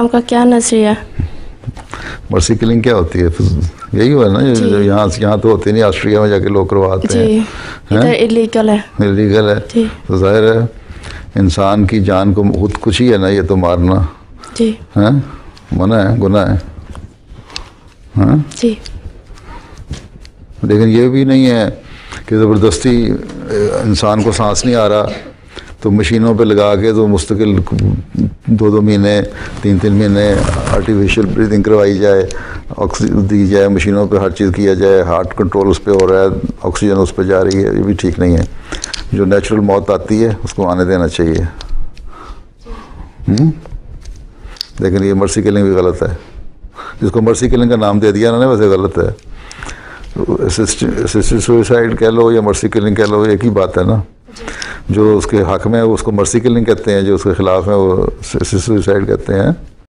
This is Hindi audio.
आपका क्या नजरिया? मर्सी किलिंग क्या होती है? यही हुआ ना, यहाँ तो होती नहीं, ऑस्ट्रिया में जाके लोग करवाते हैं। इधर इलीगल है। इलीगल है तो जाहिर है इंसान की जान को खुदकुशी है ना, ये तो मारना जी है, मना है, गुनाह है। हाँ जी। लेकिन ये भी नहीं है कि ज़बरदस्ती इंसान को सांस नहीं आ रहा तो मशीनों पे लगा के तो मुस्तकिल 2-2 महीने 3-3 महीने आर्टिफिशियल ब्रीदिंग करवाई जाए, ऑक्सीजन दी जाए, मशीनों पे हर चीज़ किया जाए, हार्ट कंट्रोल उस पर हो रहा है, ऑक्सीजन उस पर जा रही है, ये भी ठीक नहीं है। जो नेचुरल मौत आती है उसको आने देना चाहिए। लेकिन ये मर्सी किलिंग भी गलत है। जिसको मर्सी किलिंग का नाम दे दिया ना, वैसे गलत है। असिस्टेड सुसाइड कह लो या मर्सी किलिंग कह लो, एक ही बात है ना। जो उसके हक में है वो उसको मर्सी किलिंग कहते हैं, जो उसके खिलाफ है वो असिस्टेड सुसाइड कहते हैं।